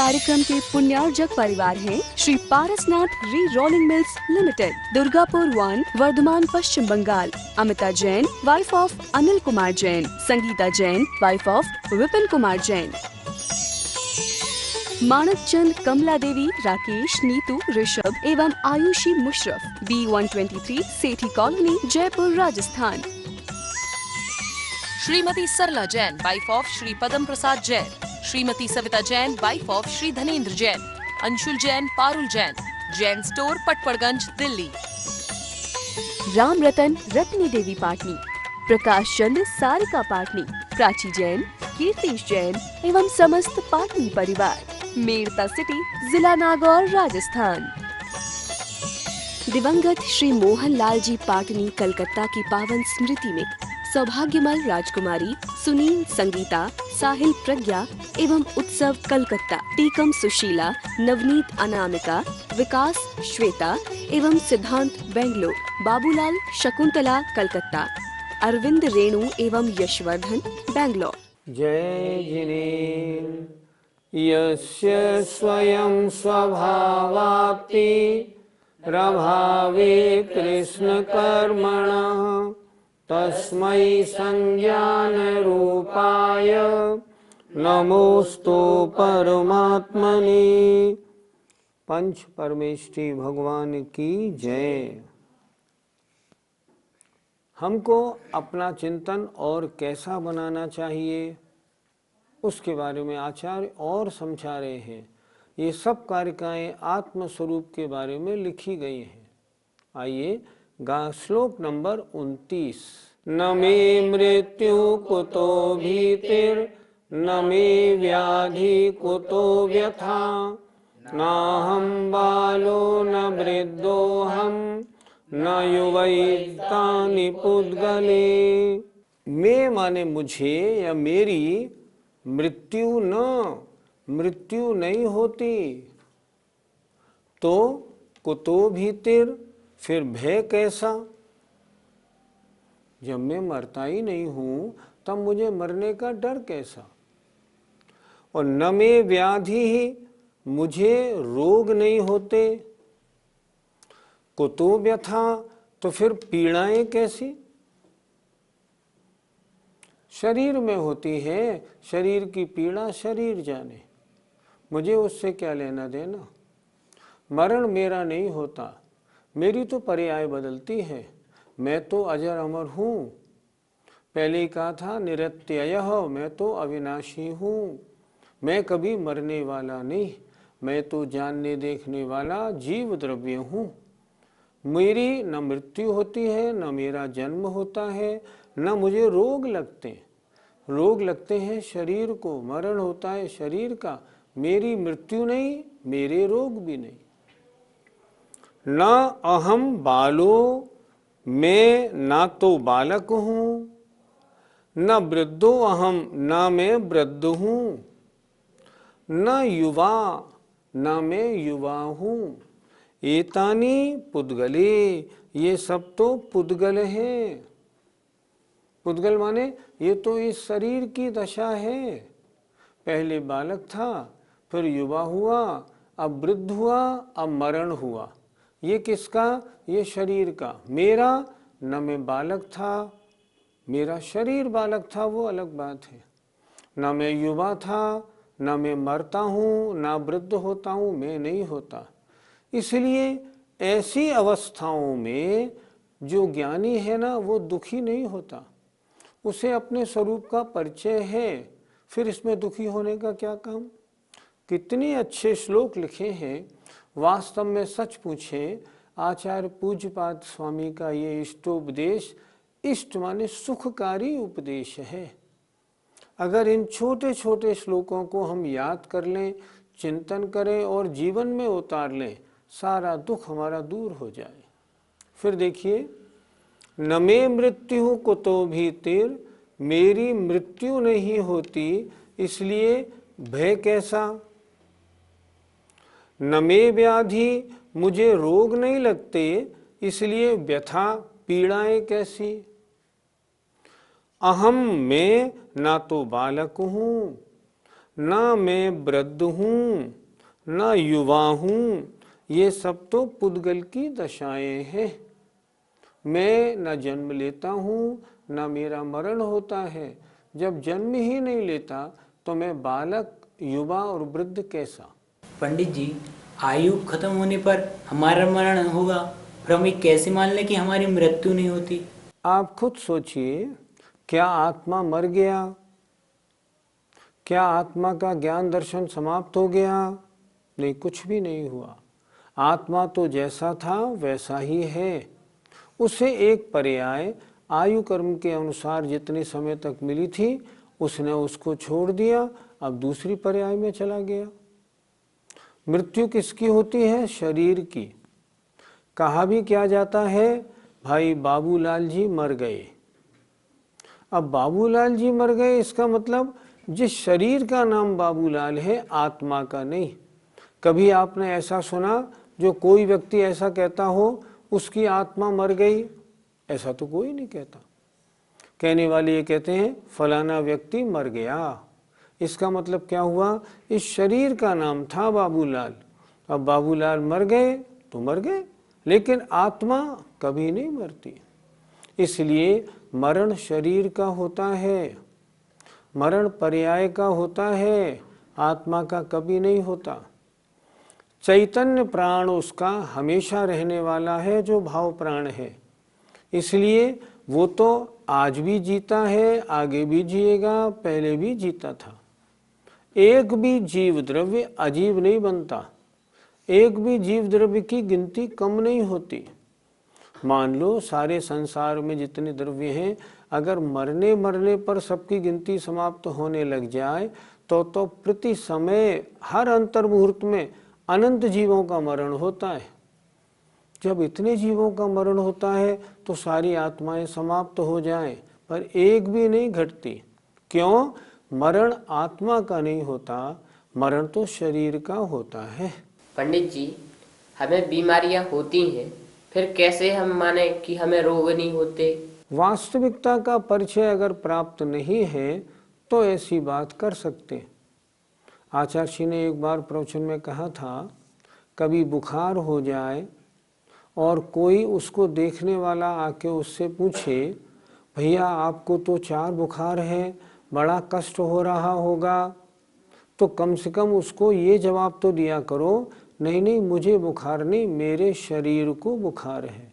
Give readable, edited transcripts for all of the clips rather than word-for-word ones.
कार्यक्रम के पुण्यार्जक परिवार हैं Shri Parasnath re rolling mills limited, Durgapur 1, Bardhaman, Paschim Bangal. Amita Jain, wife of Anil Kumar Jain. Sangeeta Jain, wife of Vipin Kumar Jain. Manak Chand, Kamla Devi, Rakesh, Neetu, Rishabh एवं Ayushi Musharraf, B123, Sethi colony, Jaipur, Rajasthan. Shrimati Sarla Jain, wife of Shri Padam Prasad Jain. Shrimati Savita Jain, wife of Shri Dhanendra Jain. Anshul Jain, Parul Jain, Jain store, Patparganj, Delhi. Ram Ratan, Ratni देवी पाटनी। प्रकाश चंद, सारिका पाटनी, प्राची जैन, कीर्तिश जैन एवं समस्त पाटनी परिवार। मेड़ता सिटी, जिला नागौर, राजस्थान। दिवंगत श्री मोहन लाल जी पाटनी कलकत्ता की पावन स्मृति में सौभाग्यमल राजकुमारी, सुनील संगीता, साहिल प्रज्ञा एवं उत्सव कलकत्ता, टीकम सुशीला, नवनीत अनामिका, विकास श्वेता एवं सिद्धांत बेंगलोर, बाबूलाल शकुंतला कलकत्ता, अरविंद रेणु एवं यशवर्धन बेंगलोर। जय जिनेन्द्र यस्य स्वयं स्वभावाप्ति प्रभावे कृष्ण कर्मणः तस्मै संज्ञान रूपाय नमोस्तु परमात्मने। पंच परमेष्ठी भगवान की जय। हमको अपना चिंतन और कैसा बनाना चाहिए उसके बारे में आचार्य और समझा रहे हैं। ये सब कारिकाएं आत्म स्वरूप के बारे में लिखी गई हैं। आइए श्लोक नंबर 29। न मे मृत्यु कुतो भीतिर् न मे व्याधि कुतो व्यथा नाहं बालो न वृद्धोऽहं न युवैतानि पुद्गले। मैं माने मुझे या मेरी मृत्यु नहीं होती। तो कुतो भीतिर, फिर भय कैसा? जब मैं मरता ही नहीं हूं तब मुझे मरने का डर कैसा? और न में व्याधि ही, मुझे रोग नहीं होते। कुतो व्यथा, तो फिर पीड़ाएं कैसी? शरीर में होती है, शरीर की पीड़ा शरीर जाने, मुझे उससे क्या लेना देना। मरण मेरा नहीं होता, मेरी तो पर्याय बदलती है। मैं तो अजर अमर हूँ। पहले ही कहा था निरत्ययः, मैं तो अविनाशी हूँ। मैं कभी मरने वाला नहीं, मैं तो जानने देखने वाला जीव द्रव्य हूँ। मेरी न मृत्यु होती है, न मेरा जन्म होता है, न मुझे रोग लगते हैं। रोग लगते हैं शरीर को, मरण होता है शरीर का। मेरी मृत्यु नहीं, मेरे रोग भी नहीं। न अहम बालो, मैं ना तो बालक हूँ, न वृद्धो अहम, ना मैं वृद्ध हूँ, न युवा, ना मैं युवा हूँ। एतानी पुद्गले, ये सब तो पुद्गल हैं। पुद्गल माने ये तो इस शरीर की दशा है। पहले बालक था, फिर युवा हुआ, अब वृद्ध हुआ, अब मरण हुआ। ये किसका? ये शरीर का। मेरा न मैं बालक था, मेरा शरीर बालक था, वो अलग बात है। न मैं युवा था, न मैं मरता हूँ, न वृद्ध होता हूँ, मैं नहीं होता। इसलिए ऐसी अवस्थाओं में जो ज्ञानी है ना, वो दुखी नहीं होता। उसे अपने स्वरूप का परिचय है, फिर इसमें दुखी होने का क्या काम। कितने अच्छे श्लोक लिखे हैं। वास्तव में सच पूछें, आचार्य पूज्यपाद स्वामी का ये इष्टोपदेश, इष्ट माने सुखकारी उपदेश है। अगर इन छोटे छोटे श्लोकों को हम याद कर लें, चिंतन करें और जीवन में उतार लें, सारा दुख हमारा दूर हो जाए। फिर देखिए, न मे मृत्यु कुतो भीतिर, मेरी मृत्यु नहीं होती, इसलिए भय कैसा। न मे व्याधि, मुझे रोग नहीं लगते, इसलिए व्यथा, पीड़ाएं कैसी। अहम, मैं ना तो बालक हूँ, ना मैं वृद्ध हूँ ना युवा हूँ, ये सब तो पुद्गल की दशाएं हैं। मैं न जन्म लेता हूँ न मेरा मरण होता है। जब जन्म ही नहीं लेता तो मैं बालक, युवा और वृद्ध कैसा। पंडित जी, आयु खत्म होने पर हमारा मरण होगा, फिर हम ये कैसे मान लें कि हमारी मृत्यु नहीं होती। आप खुद सोचिए, क्या आत्मा मर गया? क्या आत्मा का ज्ञान दर्शन समाप्त हो गया? नहीं, कुछ भी नहीं हुआ। आत्मा तो जैसा था वैसा ही है। उसे एक पर्याय आयु कर्म के अनुसार जितने समय तक मिली थी उसने उसको छोड़ दिया, अब दूसरी पर्याय में चला गया। मृत्यु किसकी होती है? शरीर की। कहा भी क्या जाता है, भाई बाबूलाल जी मर गए। अब बाबूलाल जी मर गए, इसका मतलब जिस शरीर का नाम बाबूलाल है, आत्मा का नहीं। कभी आपने ऐसा सुना जो कोई व्यक्ति ऐसा कहता हो उसकी आत्मा मर गई? ऐसा तो कोई नहीं कहता। कहने वाले ये कहते हैं फलाना व्यक्ति मर गया। इसका मतलब क्या हुआ? इस शरीर का नाम था बाबूलाल, अब बाबूलाल मर गए तो मर गए, लेकिन आत्मा कभी नहीं मरती। इसलिए मरण शरीर का होता है, मरण पर्याय का होता है, आत्मा का कभी नहीं होता। चैतन्य प्राण उसका हमेशा रहने वाला है जो भाव प्राण है, इसलिए वो तो आज भी जीता है, आगे भी जिएगा, पहले भी जीता था। एक भी जीव द्रव्य अजीब नहीं बनता, एक भी जीव द्रव्य की गिनती कम नहीं होती। मान लो सारे संसार में जितने द्रव्य हैं, अगर मरने पर सबकी गिनती समाप्त होने लग जाए तो प्रति समय हर अंतर मुहूर्त में अनंत जीवों का मरण होता है। जब इतने जीवों का मरण होता है तो सारी आत्माएं समाप्त हो जाएं, पर एक भी नहीं घटती। क्यों? मरण आत्मा का नहीं होता, मरण तो शरीर का होता है। पंडित जी, हमें बीमारियां होती हैं, फिर कैसे हम माने कि हमें रोग नहीं होते? वास्तविकता का परिचय अगर प्राप्त नहीं है तो ऐसी बात कर सकते। आचार्य जी ने एक बार प्रवचन में कहा था, कभी बुखार हो जाए और कोई उसको देखने वाला आके उससे पूछे, भैया आपको तो 4 बुखार है, बड़ा कष्ट हो रहा होगा, तो कम से कम उसको ये जवाब तो दिया करो, नहीं नहीं मुझे बुखार नहीं, मेरे शरीर को बुखार है।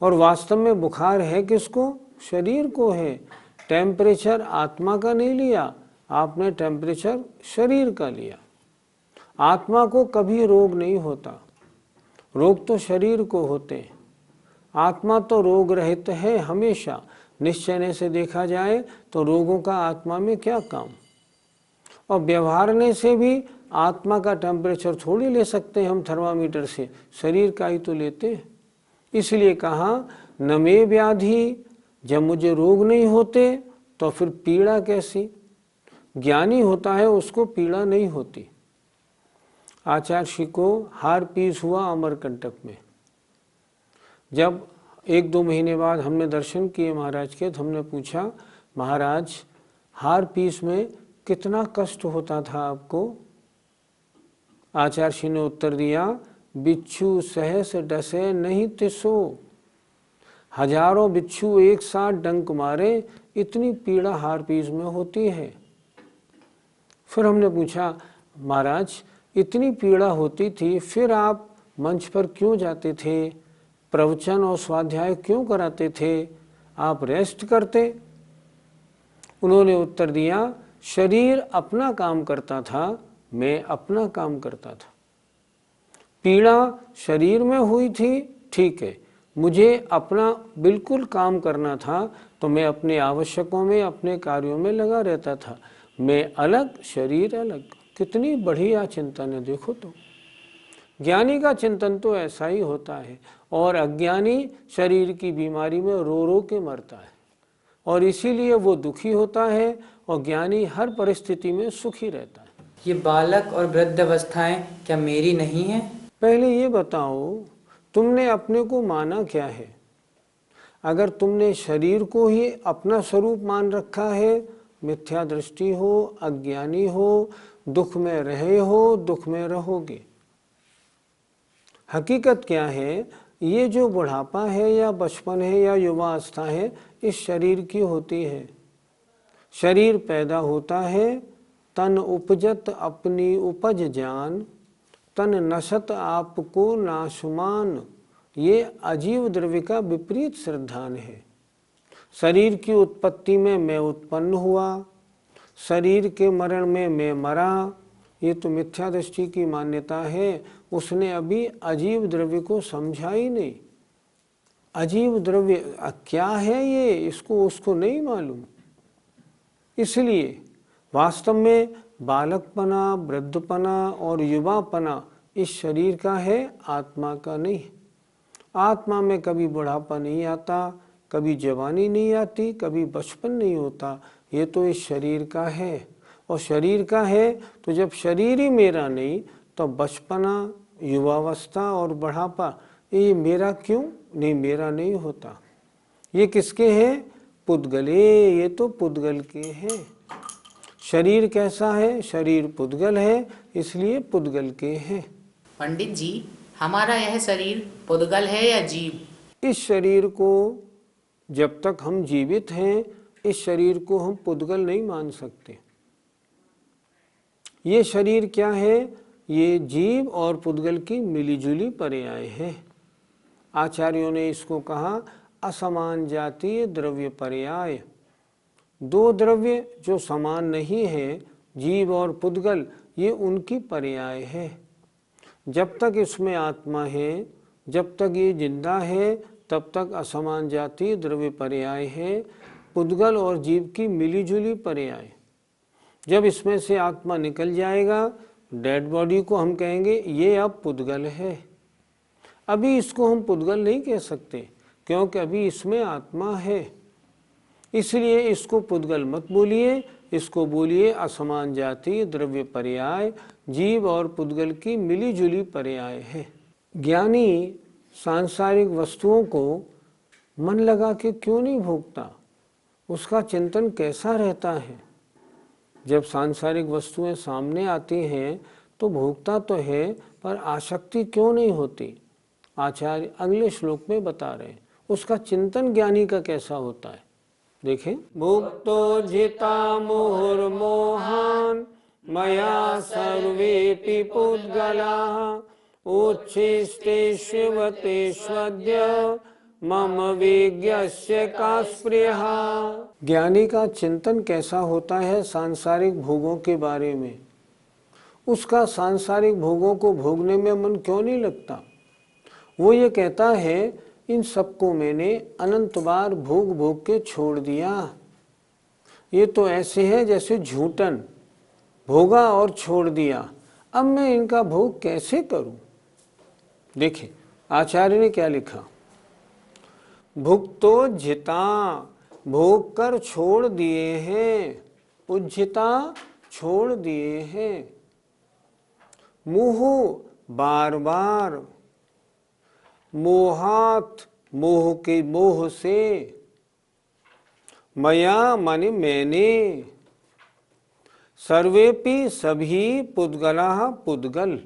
और वास्तव में बुखार है किसको? शरीर को है। टेम्परेचर आत्मा का नहीं लिया आपने, टेम्परेचर शरीर का लिया। आत्मा को कभी रोग नहीं होता, रोग तो शरीर को होते हैं। आत्मा तो रोग रहित है हमेशा। निश्चय से देखा जाए तो रोगों का आत्मा में क्या काम। और व्यवहारने से भी आत्मा का टेम्परेचर थोड़ी ले सकते हैं हम थर्मामीटर से, शरीर का ही तो लेते हैं। इसलिए कहा न में व्याधि, जब मुझे रोग नहीं होते तो फिर पीड़ा कैसी। ज्ञानी होता है उसको पीड़ा नहीं होती। आचार्य श्री को हार पीस हुआ अमरकंटक में। जब 1-2 महीने बाद हमने दर्शन किए महाराज के, तो हमने पूछा, महाराज हार पीस में कितना कष्ट होता था आपको? आचार्य श्री ने उत्तर दिया, बिच्छू सहस डसे नहीं तिसो। हजारों बिच्छू एक साथ डंक मारे, इतनी पीड़ा हार पीस में होती है। फिर हमने पूछा, महाराज इतनी पीड़ा होती थी, फिर आप मंच पर क्यों जाते थे, प्रवचन और स्वाध्याय क्यों कराते थे, आप रेस्ट करते? उन्होंने उत्तर दिया, शरीर अपना काम करता था, मैं अपना काम करता था। पीड़ा शरीर में हुई थी, ठीक है, मुझे अपना बिल्कुल काम करना था, तो मैं अपने आवश्यकों में, अपने कार्यों में लगा रहता था। मैं अलग, शरीर अलग। कितनी बढ़िया चिंतन है, देखो तो। ज्ञानी का चिंतन तो ऐसा ही होता है, और अज्ञानी शरीर की बीमारी में रो रो के मरता है, और इसीलिए वो दुखी होता है, और ज्ञानी हर परिस्थिति में सुखी रहता है। ये बालक और वृद्ध अवस्थाएं क्या मेरी नहीं है? पहले ये बताओ, तुमने अपने को माना क्या है? अगर तुमने शरीर को ही अपना स्वरूप मान रखा है मिथ्या दृष्टि हो, अज्ञानी हो, दुख में रहे हो, दुख में रहोगे। हकीकत क्या है, ये जो बुढ़ापा है या बचपन है या युवावस्था है, इस शरीर की होती है। शरीर पैदा होता है, तन उपजत अपनी उपज जान, तन नशत आपको नाशुमान। ये अजीव द्रव्य का विपरीत श्रद्धान है। शरीर की उत्पत्ति में मैं उत्पन्न हुआ, शरीर के मरण में मैं मरा, ये तो मिथ्या दृष्टि की मान्यता है। उसने अभी अजीव द्रव्य को समझा ही नहीं। अजीव द्रव्य क्या है ये, इसको उसको नहीं मालूम। इसलिए वास्तव में बालकपना, वृद्धपना और युवापना इस शरीर का है, आत्मा का नहीं। आत्मा में कभी बुढ़ापा नहीं आता, कभी जवानी नहीं आती, कभी बचपन नहीं होता। ये तो इस शरीर का है। और शरीर का है तो जब शरीर ही मेरा नहीं तो बचपना, युवावस्था और बुढ़ापा ये मेरा क्यों नहीं, मेरा नहीं होता। ये किसके हैं? पुद्गले, ये तो पुद्गल के हैं। शरीर कैसा है? शरीर पुद्गल है, इसलिए पुद्गल के हैं। पंडित जी, हमारा यह शरीर पुद्गल है या जीव? इस शरीर को जब तक हम जीवित हैं, इस शरीर को हम पुद्गल नहीं मान सकते। ये शरीर क्या है? ये जीव और पुद्गल की मिलीजुली पर्याय है। आचार्यों ने इसको कहा असमान जातीय द्रव्य पर्याय। दो द्रव्य जो समान नहीं है, जीव और पुद्गल, ये उनकी पर्याय है। जब तक इसमें आत्मा है, जब तक ये जिंदा है, तब तक असमान जातीय द्रव्य पर्याय है, पुद्गल और जीव की मिलीजुली पर्याय। जब इसमें से आत्मा निकल जाएगा, डेड बॉडी को हम कहेंगे ये अब पुद्गल है। अभी इसको हम पुद्गल नहीं कह सकते, क्योंकि अभी इसमें आत्मा है। इसलिए इसको पुद्गल मत बोलिए, इसको बोलिए असमान जातीय द्रव्य पर्याय, जीव और पुद्गल की मिलीजुली पर्याय है। ज्ञानी सांसारिक वस्तुओं को मन लगा के क्यों नहीं भोगता? उसका चिंतन कैसा रहता है? जब सांसारिक वस्तुएं सामने आती हैं तो भोगता तो है, पर आसक्ति क्यों नहीं होती? आचार्य अगले श्लोक में बता रहे हैं उसका चिंतन ज्ञानी का कैसा होता है। देखें, मुक्तो जिता मुहुर्मोहान मया सर्वेपि पुद्गलाः उच्छिष्टेष्वतेष्वद्य मम विज्ञस्य का स्पृहा। ज्ञानी का चिंतन कैसा होता है सांसारिक भोगों के बारे में? उसका सांसारिक भोगों को भोगने में मन क्यों नहीं लगता? वो ये कहता है इन सबको मैंने अनंत बार भोग भोग के छोड़ दिया। ये तो ऐसे है जैसे झूठन, भोगा और छोड़ दिया, अब मैं इनका भोग कैसे करूं? देखिए आचार्य ने क्या लिखा, भुक्तो जिता, भोग कर छोड़ दिए हैं, उज्जिता छोड़ दिए हैं, मुह बार बार, मोहात मोह के मोह से, मया माने मैंने, सर्वेपि सभी पुद्गलाः पुद्गल,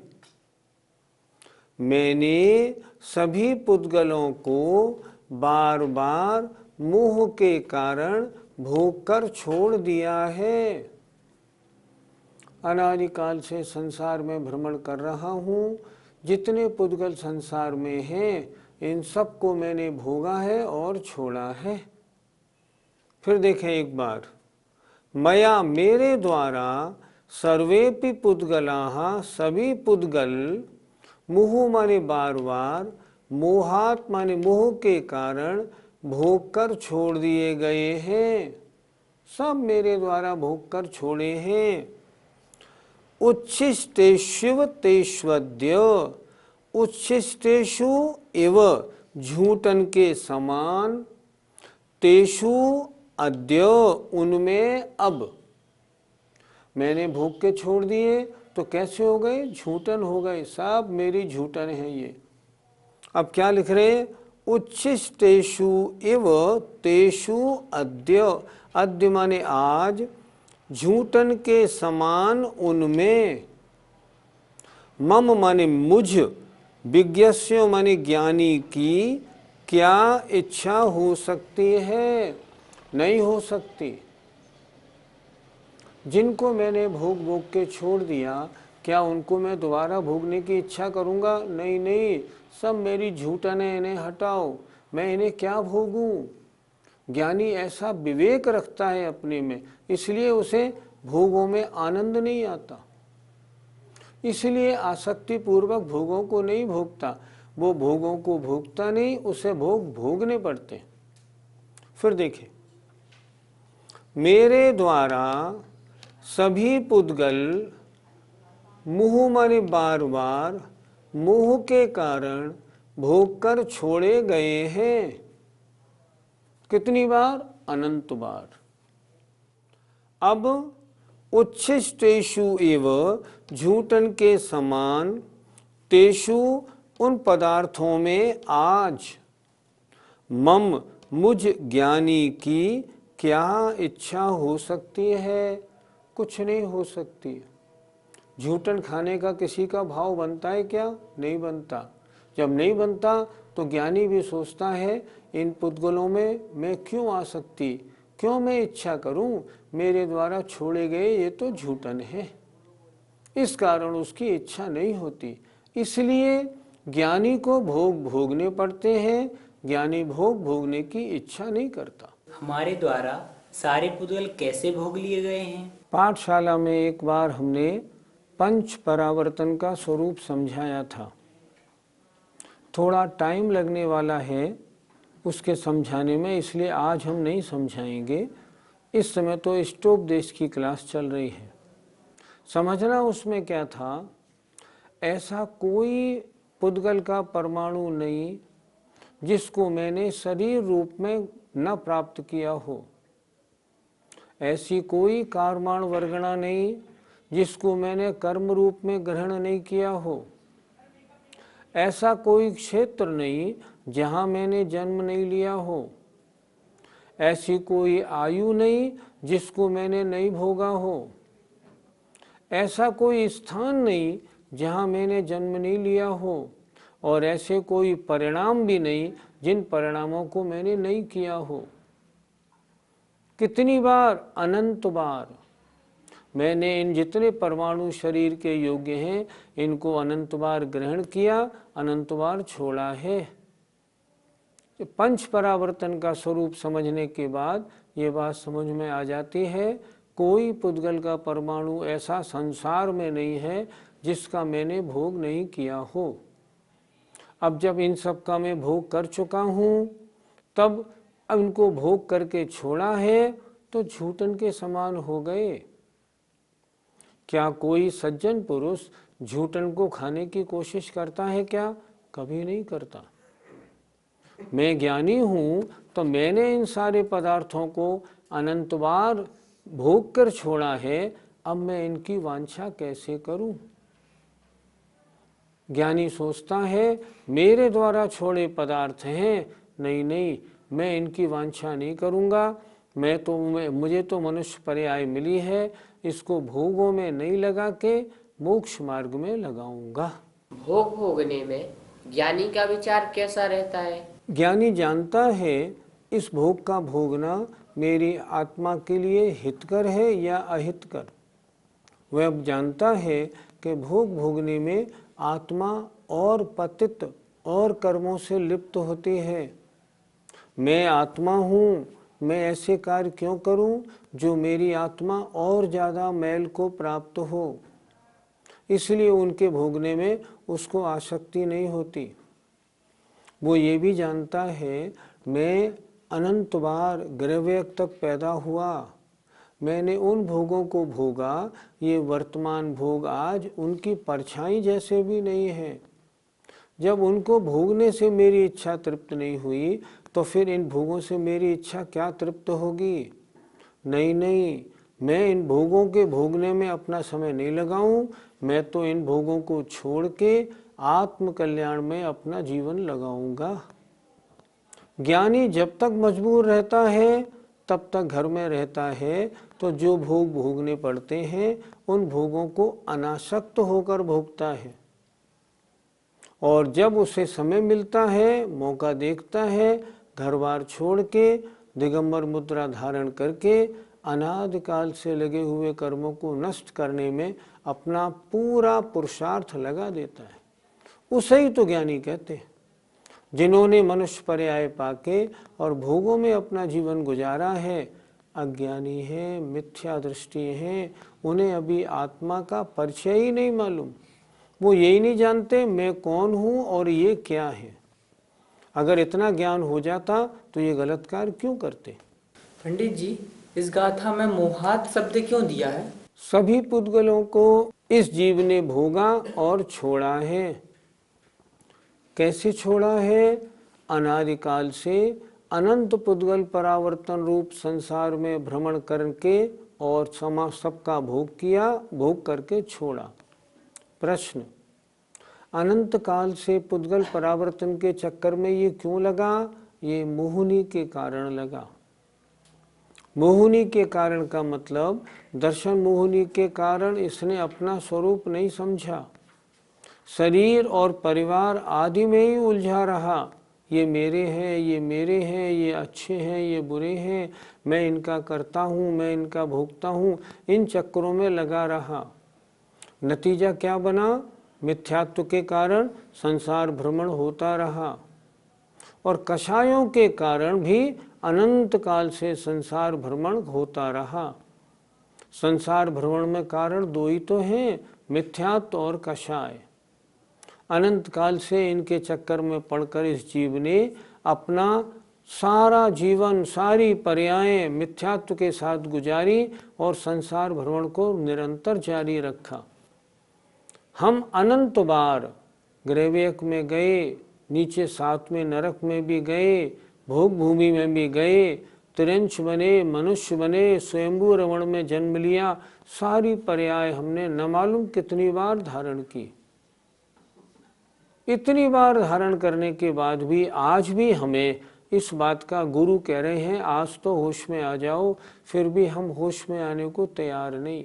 मैंने सभी पुद्गलों को बार बार मोह के कारण भोग कर छोड़ दिया है। अनादिकाल से संसार में भ्रमण कर रहा हूँ, जितने पुद्गल संसार में हैं इन सबको मैंने भोगा है और छोड़ा है। फिर देखें एक बार, मया मेरे द्वारा सर्वेपि पुद्गलाः सभी पुद्गल, मुहु माने बार बार, मोहात माने मोह के कारण भोग कर छोड़ दिए गए हैं। सब मेरे द्वारा भोग कर छोड़े हैं। उच्छिष्टेष्व तेष्वद्य, उच्छिष्टेषु इव झूठन के समान, तेषु अद्य उनमें अब। मैंने भोग के छोड़ दिए तो कैसे हो गए? झूठन हो गए, सब मेरी झूठन है ये। अब क्या लिख रहे हैं? उच्छिष्टेषु इव तेषु अद्य, अद्य माने आज, झूठन के समान उनमें, मम माने मुझ, विज्ञस्य माने ज्ञानी की क्या इच्छा हो सकती है? नहीं हो सकती। जिनको मैंने भोग भोग के छोड़ दिया, क्या उनको मैं दोबारा भोगने की इच्छा करूँगा? नहीं नहीं, सब मेरी झूठन है, इन्हें हटाओ, मैं इन्हें क्या भोगूं? ज्ञानी ऐसा विवेक रखता है अपने में, इसलिए उसे भोगों में आनंद नहीं आता, इसलिए आसक्ति पूर्वक भोगों को नहीं भोगता। वो भोगों को भोगता नहीं, उसे भोग भोगने पड़ते। फिर देखें, मेरे द्वारा सभी पुद्गल मुँह माने बार बार मोह के कारण भोग कर छोड़े गए हैं। कितनी बार? अनंत बार। अब उच्छिष्टेषु एव झूठन के समान तेषु उन पदार्थों में आज मम मुझ ज्ञानी की क्या इच्छा हो सकती है? कुछ नहीं हो सकती। झूठन खाने का किसी का भाव बनता है क्या? नहीं बनता। जब नहीं बनता तो ज्ञानी भी सोचता है इन पुद्गलों में मैं क्यों आ सकती, क्यों मैं इच्छा करूं, मेरे द्वारा छोड़े गए ये तो झूठन है। इस कारण उसकी इच्छा नहीं होती। इसलिए ज्ञानी को भोग भोगने पड़ते हैं, ज्ञानी भोग भोगने की इच्छा नहीं करता। हमारे द्वारा सारे पुद्गल कैसे भोग लिए गए हैं? पाठशाला में एक बार हमने पंच परावर्तन का स्वरूप समझाया था। थोड़ा टाइम लगने वाला है उसके समझाने में, इसलिए आज हम नहीं समझाएंगे। इस समय तो इष्टोपदेश की क्लास चल रही है। समझना उसमें क्या था, ऐसा कोई पुद्गल का परमाणु नहीं जिसको मैंने शरीर रूप में न प्राप्त किया हो। ऐसी कोई कारमाण वर्गणा नहीं जिसको मैंने कर्म रूप में ग्रहण नहीं किया हो। ऐसा कोई क्षेत्र नहीं जहाँ मैंने जन्म नहीं लिया हो। ऐसी कोई आयु नहीं जिसको मैंने नहीं भोगा हो। ऐसा कोई स्थान नहीं जहाँ मैंने जन्म नहीं लिया हो। और ऐसे कोई परिणाम भी नहीं जिन परिणामों को मैंने नहीं किया हो। कितनी बार? अनंत बार। मैंने इन जितने परमाणु शरीर के योग्य हैं इनको अनंत बार ग्रहण किया, अनंत बार छोड़ा है। पंच परावर्तन का स्वरूप समझने के बाद ये बात समझ में आ जाती है, कोई पुद्गल का परमाणु ऐसा संसार में नहीं है जिसका मैंने भोग नहीं किया हो। अब जब इन सब का मैं भोग कर चुका हूँ, तब अब इनको भोग करके छोड़ा है तो झूठन के समान हो गए। क्या कोई सज्जन पुरुष झूठन को खाने की कोशिश करता है क्या? कभी नहीं करता। मैं ज्ञानी हूँ तो मैंने इन सारे पदार्थों को अनंत बार भोग कर छोड़ा है, अब मैं इनकी वांछा कैसे करूं? ज्ञानी सोचता है मेरे द्वारा छोड़े पदार्थ हैं, नहीं नहीं, मैं इनकी वांछा नहीं करूंगा। मुझे तो मनुष्य पर्याय मिली है, इसको भोगों में नहीं लगा के मोक्ष मार्ग में लगाऊंगा। भोग भोगने में ज्ञानी का विचार कैसा रहता है? ज्ञानी जानता है इस भोग का भोगना मेरी आत्मा के लिए हितकर है या अहितकर। वह अब जानता है कि भोग भोगने में आत्मा और पतित और कर्मों से लिप्त होती है। मैं आत्मा हूँ, मैं ऐसे कार्य क्यों करूं जो मेरी आत्मा और ज़्यादा मैल को प्राप्त हो। इसलिए उनके भोगने में उसको आसक्ति नहीं होती। वो ये भी जानता है मैं अनंत बार ग्रहव्यक तक पैदा हुआ, मैंने उन भोगों को भोगा, ये वर्तमान भोग आज उनकी परछाई जैसे भी नहीं है। जब उनको भोगने से मेरी इच्छा तृप्त नहीं हुई तो फिर इन भोगों से मेरी इच्छा क्या तृप्त होगी? नहीं नहीं, मैं इन भोगों के भोगने में अपना समय नहीं लगाऊं, मैं तो इन भोगों को छोड़ के आत्म कल्याण में अपना जीवन लगाऊंगा। ज्ञानी जब तक मजबूर रहता है तब तक घर में रहता है तो जो भोग भोगने पड़ते हैं उन भोगों को अनासक्त होकर भोगता है, और जब उसे समय मिलता है, मौका देखता है, घर बार छोड़ के दिगंबर मुद्रा धारण करके अनादि काल से लगे हुए कर्मों को नष्ट करने में अपना पूरा पुरुषार्थ लगा देता है। उसे ही तो ज्ञानी कहते हैं। जिन्होंने मनुष्य पर्याय पाके और भोगों में अपना जीवन गुजारा है, अज्ञानी है, मिथ्या दृष्टि है, उन्हें अभी आत्मा का परिचय ही नहीं मालूम। वो यही नहीं जानते मैं कौन हूँ और ये क्या है। अगर इतना ज्ञान हो जाता तो ये गलत कार्य क्यों करते। पंडित जी, इस गाथा में मोहात शब्द क्यों दिया है? सभी पुद्गलों को इस जीव ने भोगा और छोड़ा है। कैसे छोड़ा है? अनादिकाल से अनंत पुद्गल परावर्तन रूप संसार में भ्रमण करके और सबका भोग किया, भोग करके छोड़ा। प्रश्न, अनंत काल से पुद्गल परावर्तन के चक्कर में ये क्यों लगा? ये मोहिनी के कारण लगा। मोहिनी के कारण का मतलब दर्शन मोहिनी के कारण इसने अपना स्वरूप नहीं समझा, शरीर और परिवार आदि में ही उलझा रहा। ये मेरे हैं, ये मेरे हैं, ये अच्छे हैं, ये बुरे हैं, मैं इनका करता हूँ, मैं इनका भोगता हूँ, इन चक्करों में लगा रहा। नतीजा क्या बना? मिथ्यात्व के कारण संसार भ्रमण होता रहा, और कषायों के कारण भी अनंत काल से संसार भ्रमण होता रहा। संसार भ्रमण में कारण दो ही तो हैं, मिथ्यात्व और कषाय। अनंत काल से इनके चक्कर में पड़कर इस जीव ने अपना सारा जीवन, सारी पर्यायें मिथ्यात्व के साथ गुजारी और संसार भ्रमण को निरंतर जारी रखा। हम अनंत बार ग्रैवेक में गए, नीचे सातवें नरक में भी गए, भोग भूमि में भी गए, तिरंच बने, मनुष्य बने, स्वयंभू रमण में जन्म लिया। सारी पर्याय हमने न मालूम कितनी बार धारण की। इतनी बार धारण करने के बाद भी आज भी हमें इस बात का गुरु कह रहे हैं आज तो होश में आ जाओ, फिर भी हम होश में आने को तैयार नहीं।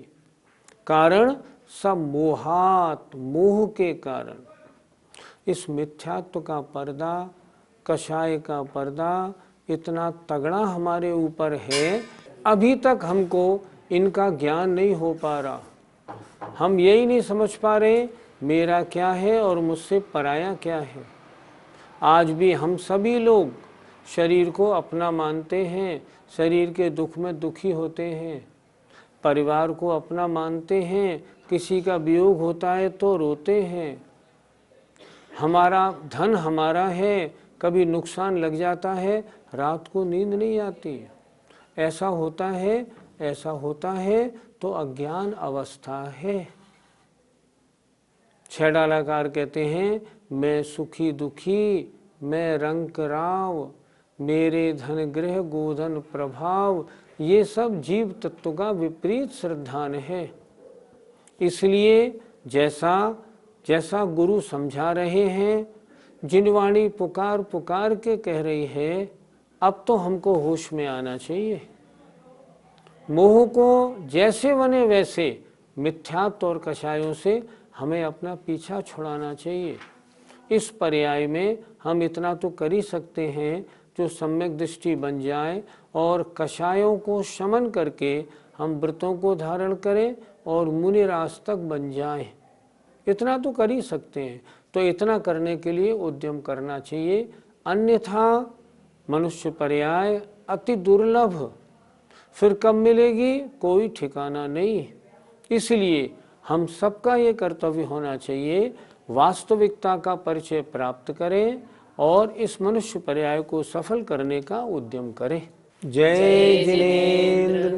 कारण सब मोहात, मोह के कारण। इस मिथ्यात्व का पर्दा, कषाय का पर्दा इतना तगड़ा हमारे ऊपर है, अभी तक हमको इनका ज्ञान नहीं हो पा रहा। हम यही नहीं समझ पा रहे मेरा क्या है और मुझसे पराया क्या है। आज भी हम सभी लोग शरीर को अपना मानते हैं, शरीर के दुख में दुखी होते हैं, परिवार को अपना मानते हैं, किसी का वियोग होता है तो रोते हैं। हमारा धन हमारा है, कभी नुकसान लग जाता है, रात को नींद नहीं आती। ऐसा होता है, ऐसा होता है तो अज्ञान अवस्था है। छैडालाकार कहते हैं मैं सुखी दुखी, मैं रंक राव, मेरे धन गृह गोधन प्रभाव। ये सब जीव तत्व का विपरीत श्रद्धान है। इसलिए जैसा जैसा गुरु समझा रहे हैं, जिनवाणी पुकार पुकार के कह रही है, अब तो हमको होश में आना चाहिए। मोह को जैसे बने वैसे मिथ्यात्व और कषायों से हमें अपना पीछा छुड़ाना चाहिए। इस पर्याय में हम इतना तो कर ही सकते हैं जो सम्यक दृष्टि बन जाए और कषायों को शमन करके हम व्रतों को धारण करें और मुनिराज तक बन जाएं। इतना तो कर ही सकते हैं। तो इतना करने के लिए उद्यम करना चाहिए, अन्यथा मनुष्य पर्याय अति दुर्लभ, फिर कब मिलेगी कोई ठिकाना नहीं। इसलिए हम सबका ये कर्तव्य होना चाहिए वास्तविकता का परिचय प्राप्त करें और इस मनुष्य पर्याय को सफल करने का उद्यम करें। जय जिनेंद्र।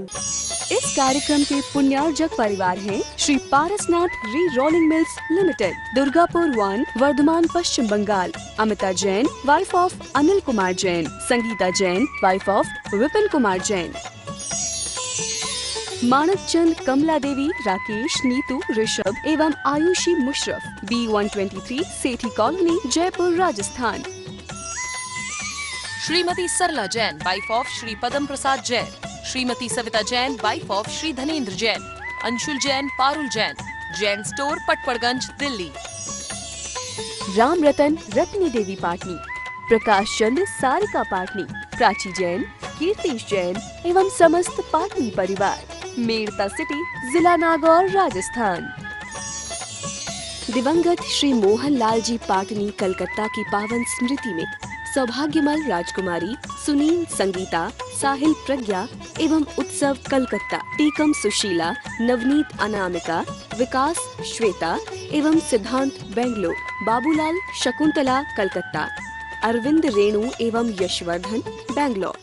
इस कार्यक्रम के पुण्यार्जक परिवार हैं Shri Parasnath re rolling mills limited, Durgapur 1, Bardhaman, Paschim Bangal. Amita Jain, wife of Anil Kumar Jain. Sangeeta Jain, wife of Vipin Kumar Jain. Manak Chand, Kamla Devi, Rakesh, Neetu, Rishabh एवं Ayushi Musharraf, B123, Sethi colony, Jaipur, Rajasthan. Shrimati Sarla Jain, wife of Shri Padam Prasad Jain, Shrimati Savita Jain, wife of Shri Dhanendra Jain, Anshul Jain, Parul Jain, Jain store, Patparganj, Delhi. Ram Ratan Ratni देवी पाटनी, प्रकाश चंद्र सारिका पाटनी, प्राची जैन, कीर्तिश जैन एवं समस्त पाटनी परिवार, मेड़ता सिटी, जिला नागौर, राजस्थान। दिवंगत श्री मोहन लाल जी पाटनी कलकत्ता की पावन स्मृति में सौभाग्यमल राजकुमारी सुनील संगीता, साहिल प्रज्ञा एवं उत्सव कलकत्ता, टीकम सुशीला, नवनीत अनामिका, विकास श्वेता एवं सिद्धांत बेंगलोर, बाबूलाल शकुंतला कलकत्ता, अरविंद रेणु एवं यशवर्धन बेंगलोर।